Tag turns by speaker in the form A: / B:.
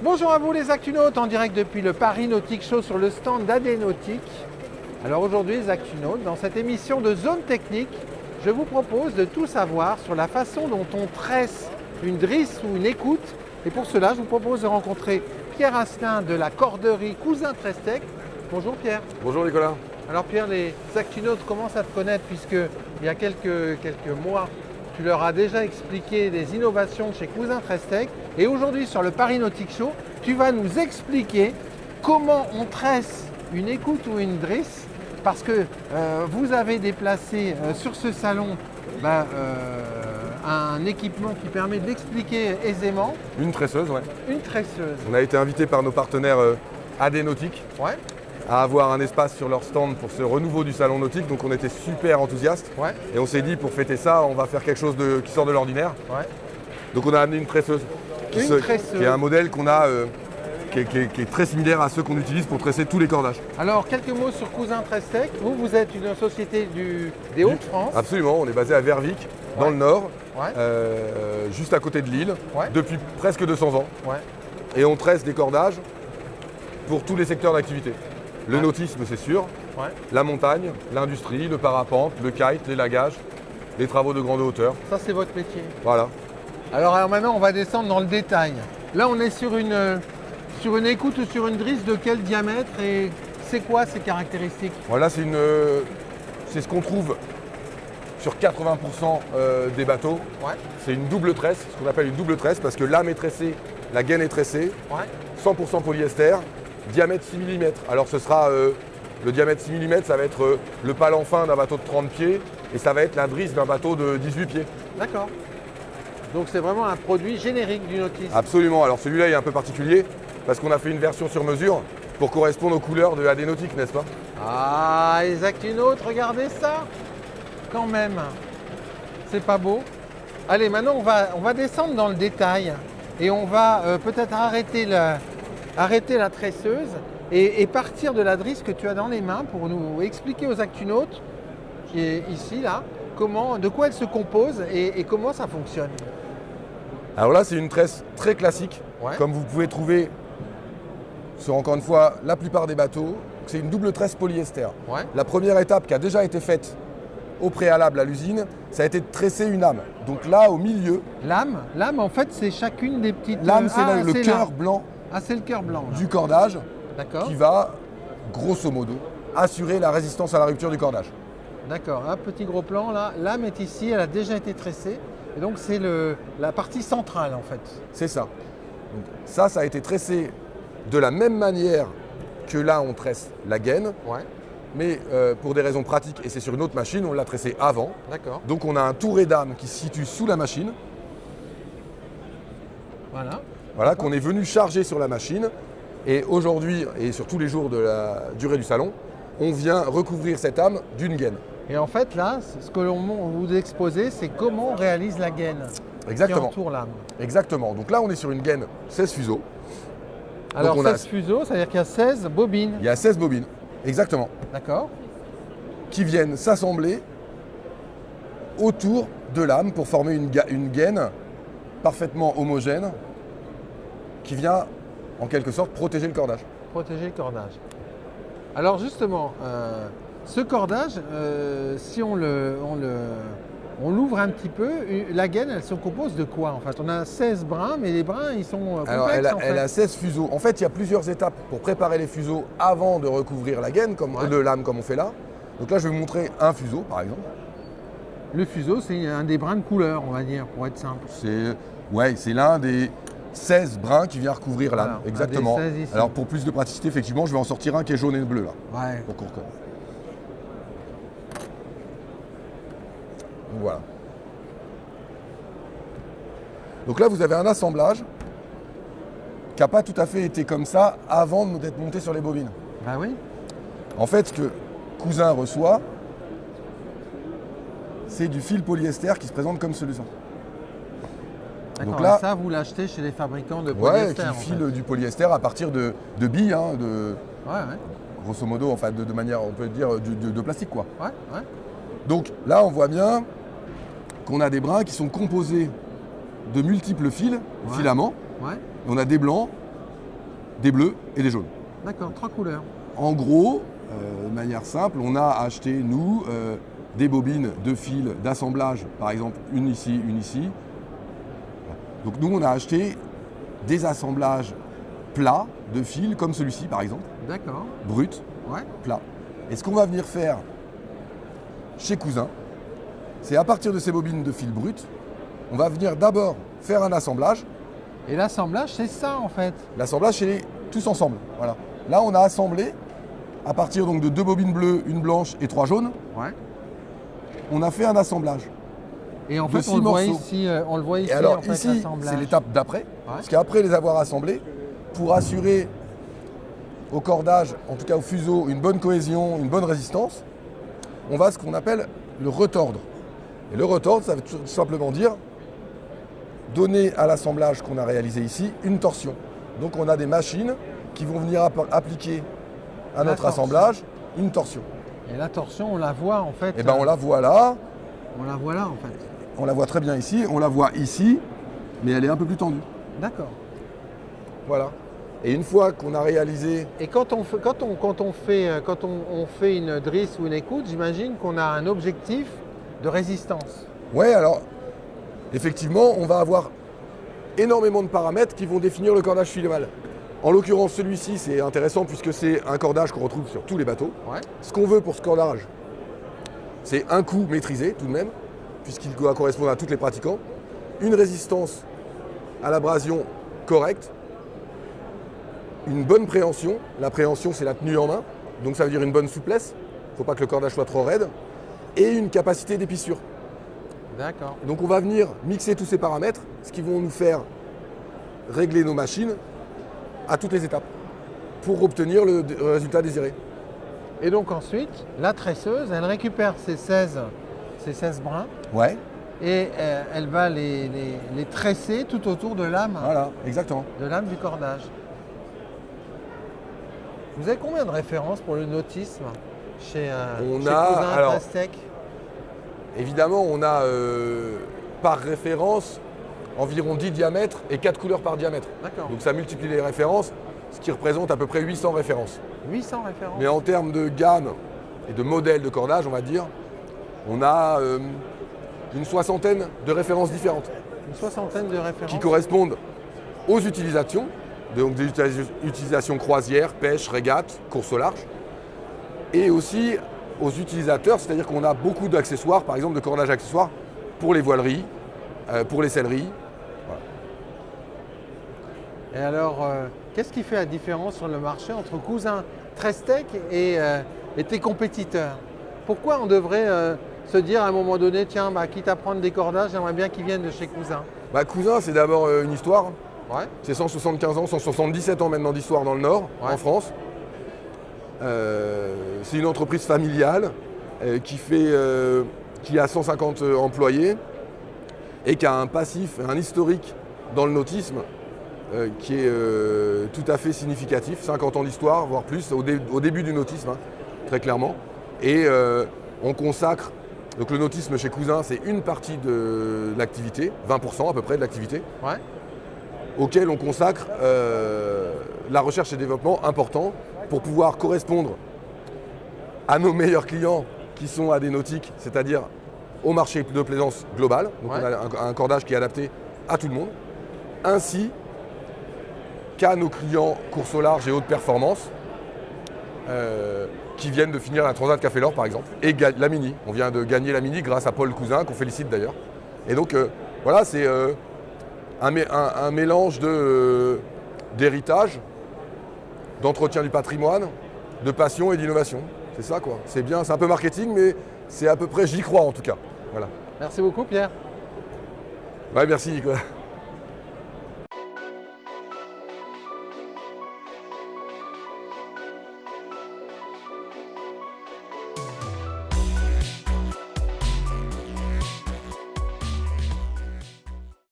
A: Bonjour à vous les Actunautes, en direct depuis le Paris Nautique Show sur le stand d'AD Nautique. Alors aujourd'hui les Actunautes, dans cette émission de Zone Technique, je vous propose de tout savoir sur la façon dont on tresse une drisse ou une écoute. Et pour cela, je vous propose de rencontrer Pierre Asselin de la corderie Cousin Trestec. Bonjour Pierre.
B: Bonjour Nicolas.
A: Alors Pierre, les Actunautes commencent à te connaître puisque il y a quelques mois, tu leur as déjà expliqué des innovations chez Cousin Trestec. Et aujourd'hui, sur le Paris Nautique Show, tu vas nous expliquer comment on tresse une écoute ou une drisse. Parce que vous avez déplacé sur ce salon un équipement qui permet de l'expliquer aisément.
B: Une tresseuse, ouais.
A: Une tresseuse.
B: On a été invité par nos partenaires AD Nautique
A: Ouais.
B: à avoir un espace sur leur stand pour ce renouveau du salon nautique. Donc on était super enthousiastes.
A: Ouais.
B: Et on s'est dit pour fêter ça, on va faire quelque chose qui sort de l'ordinaire.
A: Ouais.
B: Donc on a amené une tresseuse. Qui est un modèle qu'on a qui est très similaire à ceux qu'on utilise pour tresser tous les cordages.
A: Alors quelques mots sur Cousin Trestec. Vous êtes une société des Hauts-de-France.
B: Absolument, on est basé à Vervic, dans
A: Ouais.
B: le nord,
A: Ouais.
B: juste à côté de Lille,
A: Ouais.
B: depuis presque 200 ans.
A: Ouais.
B: Et on tresse des cordages pour tous les secteurs d'activité. Le
A: Ouais.
B: nautisme, c'est sûr,
A: Ouais.
B: la montagne, l'industrie, le parapente, le kite, les lagages, les travaux de grande hauteur.
A: Ça c'est votre métier.
B: Voilà.
A: Alors maintenant on va descendre dans le détail. Là on est sur une écoute ou sur une drisse de quel diamètre et c'est quoi ces caractéristiques?
B: Voilà, c'est ce qu'on trouve sur 80% des bateaux.
A: Ouais.
B: C'est une double tresse, ce qu'on appelle une double tresse, parce que l'âme est tressée, la gaine est tressée,
A: Ouais.
B: 100% polyester, diamètre 6 mm. Alors ce sera le diamètre 6 mm, ça va être le palan fin d'un bateau de 30 pieds et ça va être la drisse d'un bateau de 18 pieds.
A: D'accord. Donc c'est vraiment un produit générique du nautisme.
B: Absolument. Alors celui-là est un peu particulier parce qu'on a fait une version sur mesure pour correspondre aux couleurs de AD Nautique, n'est-ce pas?
A: Ah, les Actunautes, regardez ça. Quand même. C'est pas beau. Allez, maintenant on va descendre dans le détail et on va peut-être arrêter la tresseuse et partir de la drisse que tu as dans les mains pour nous expliquer aux Actunautes, qui est ici, là, de quoi elle se compose et comment ça fonctionne.
B: Alors là, c'est une tresse très classique,
A: Ouais.
B: comme vous pouvez trouver sur, encore une fois, la plupart des bateaux. C'est une double tresse polyester.
A: Ouais.
B: La première étape qui a déjà été faite au préalable à l'usine, ça a été de tresser une âme. Donc là, au milieu,
A: L'âme, en fait, c'est chacune des petites...
B: l'âme, c'est le
A: c'est
B: cœur
A: là.
B: blanc
A: Ah, c'est le cœur blanc. Là.
B: du cordage
A: D'accord.
B: qui va, grosso modo, assurer la résistance à la rupture du cordage.
A: D'accord, un petit gros plan là. L'âme est ici, elle a déjà été tressée. Et donc c'est la partie centrale en fait.
B: C'est ça. Donc ça a été tressé de la même manière que là, on tresse la gaine,
A: Ouais,
B: mais pour des raisons pratiques, et c'est sur une autre machine, on l'a tressé avant.
A: d'accord.
B: Donc on a un touret d'âme qui se situe sous la machine,
A: Voilà.
B: qu'on est venu charger sur la machine. Et aujourd'hui, et sur tous les jours de la durée du salon, on vient recouvrir cette âme d'une gaine.
A: Et en fait là, ce que vous exposez, c'est comment on réalise la gaine qui
B: Exactement.
A: entoure l'âme.
B: Exactement. Donc là, on est sur une gaine 16 fuseaux.
A: Alors
B: on a-
A: 16 fuseaux, c'est-à-dire qu'il y a 16 bobines.
B: Il y a 16 bobines, exactement,
A: D'accord.
B: qui viennent s'assembler autour de l'âme pour former une gaine parfaitement homogène qui vient en quelque sorte protéger le cordage.
A: Protéger le cordage. Alors justement, ce cordage, si on l'ouvre un petit peu, la gaine, elle se compose de quoi en fait? On a 16 brins, mais les brins, ils sont complexes
B: Alors
A: en fait.
B: elle a 16 fuseaux. En fait, il y a plusieurs étapes pour préparer les fuseaux avant de recouvrir la gaine,
A: Ouais.
B: de l'âme comme on fait là. Donc là, je vais vous montrer un fuseau par exemple.
A: Le fuseau, c'est un des brins de couleur, on va dire, pour être simple.
B: C'est l'un des 16 brins qui vient recouvrir l'âme.
A: Voilà, un
B: Exactement.
A: des 16 ici.
B: Alors pour plus de praticité, effectivement, je vais en sortir un qui est jaune et bleu là.
A: Ouais.
B: Pour qu'on reconnaisse. Donc voilà. Donc là, vous avez un assemblage qui n'a pas tout à fait été comme ça avant d'être monté sur les bobines.
A: Bah oui.
B: En fait, ce que Cousin reçoit, c'est du fil polyester qui se présente comme celui-ci.
A: D'accord.
B: Donc là-
A: Et ça, vous l'achetez chez les fabricants de
B: Ouais,
A: polyester.
B: qui
A: en
B: file
A: fait.
B: du polyester à partir de billes, hein,
A: Ouais, ouais.
B: grosso modo, enfin de manière, on peut dire, de plastique quoi.
A: Ouais, ouais.
B: Donc là, on voit bien qu'on a des brins qui sont composés de multiples fils,
A: Ouais.
B: filaments.
A: Ouais.
B: On a des blancs, des bleus et des jaunes.
A: D'accord, 3 couleurs.
B: En gros, de manière simple, on a acheté, nous, des bobines de fil d'assemblage, par exemple une ici, une ici. Donc nous, on a acheté des assemblages plats de fil, comme celui-ci par exemple,
A: D'accord.
B: brut,
A: Ouais.
B: plat. Et ce qu'on va venir faire chez Cousin, c'est à partir de ces bobines de fil brut, on va venir d'abord faire un assemblage.
A: Et l'assemblage, c'est ça en fait.
B: L'assemblage, c'est tous ensemble. Voilà. Là, on a assemblé à partir donc de 2 bobines bleues, une blanche et 3 jaunes.
A: Ouais.
B: On a fait un assemblage.
A: Et en
B: De
A: fait,
B: 6
A: on le voit
B: morceaux.
A: ici,
B: Et alors
A: en fait,
B: ici,
A: l'assemblage.
B: c'est l'étape d'après. Parce qu'après les avoir assemblés, pour assurer au cordage, en tout cas au fuseau, une bonne cohésion, une bonne résistance, on va ce qu'on appelle le retordre. Et le retordre, ça veut tout simplement dire donner à l'assemblage qu'on a réalisé ici une torsion. Donc on a des machines qui vont venir appliquer à notre
A: torsion.
B: assemblage une torsion.
A: Et la torsion, on la voit en fait.
B: Et bien on la voit là,
A: On la voit là en fait.
B: on la voit très bien ici, on la voit ici, mais elle est un peu plus tendue.
A: D'accord.
B: Voilà. Et une fois qu'on a réalisé,
A: Et quand on fait une drisse ou une écoute, j'imagine qu'on a un objectif de résistance.
B: ouais, alors effectivement, on va avoir énormément de paramètres qui vont définir le cordage fil-mal. En l'occurrence, celui-ci, c'est intéressant puisque c'est un cordage qu'on retrouve sur tous les bateaux.
A: Ouais.
B: Ce qu'on veut pour ce cordage, c'est un coup maîtrisé tout de même, puisqu'il doit correspondre à tous les pratiquants, une résistance à l'abrasion correcte, une bonne préhension. La préhension, c'est la tenue en main, donc ça veut dire une bonne souplesse, il ne faut pas que le cordage soit trop raide, et une capacité d'épissure.
A: D'accord.
B: Donc on va venir mixer tous ces paramètres, ce qui vont nous faire régler nos machines à toutes les étapes pour obtenir le résultat désiré.
A: Et donc ensuite, la tresseuse, elle récupère ces 16 brins
B: Ouais,
A: et elle va les tresser tout autour de l'âme,
B: voilà, exactement.
A: de l'âme du cordage. Vous avez combien de références pour le nautisme chez
B: On
A: chez
B: a,
A: Cousin
B: alors,
A: Trestec?
B: Évidemment, on a par référence environ 10 diamètres et 4 couleurs par diamètre.
A: D'accord.
B: Donc ça multiplie les références, ce qui représente à peu près 800 références.
A: 800 références.
B: Mais en termes de gamme et de modèles de cordage, on va dire, on a une soixantaine de références différentes
A: Une soixantaine de références.
B: qui correspondent aux utilisations, donc des utilisations croisière, pêche, régate, course au large, et aussi aux utilisateurs, c'est-à-dire qu'on a beaucoup d'accessoires, par exemple de cordage accessoires pour les voileries, pour les selleries.
A: Et alors, qu'est-ce qui fait la différence sur le marché entre Cousin Trestec et tes compétiteurs? Pourquoi on devrait se dire à un moment donné, tiens, quitte à prendre des cordages, j'aimerais bien qu'ils viennent de chez Cousin?
B: Cousin, c'est d'abord une histoire.
A: Ouais. C'est
B: C'est 175 ans, 177 ans maintenant d'histoire dans le Nord,
A: Ouais.
B: en France. C'est une entreprise familiale qui a 150 employés et qui a un passif, un historique dans le nautisme qui est tout à fait significatif. 50 ans d'histoire, voire plus, au début du nautisme, très clairement. Et on consacre, donc le nautisme chez Cousin, c'est une partie de l'activité, 20% à peu près de l'activité,
A: Ouais.
B: auquel on consacre la recherche et développement important pour pouvoir correspondre à nos meilleurs clients qui sont à des nautiques, c'est-à-dire au marché de plaisance global. Donc
A: Ouais.
B: on a un cordage qui est adapté à tout le monde, ainsi qu'à nos clients course au large et haute performance qui viennent de finir la Transat Café L'Or par exemple, et la Mini. On vient de gagner la Mini grâce à Paul Cousin, qu'on félicite d'ailleurs. Et donc voilà, c'est un mélange d'héritage, d'entretien du patrimoine, de passion et d'innovation. C'est ça quoi. C'est bien, c'est un peu marketing, mais c'est à peu près, j'y crois en tout cas. Voilà.
A: Merci beaucoup, Pierre.
B: Ouais, merci Nicolas.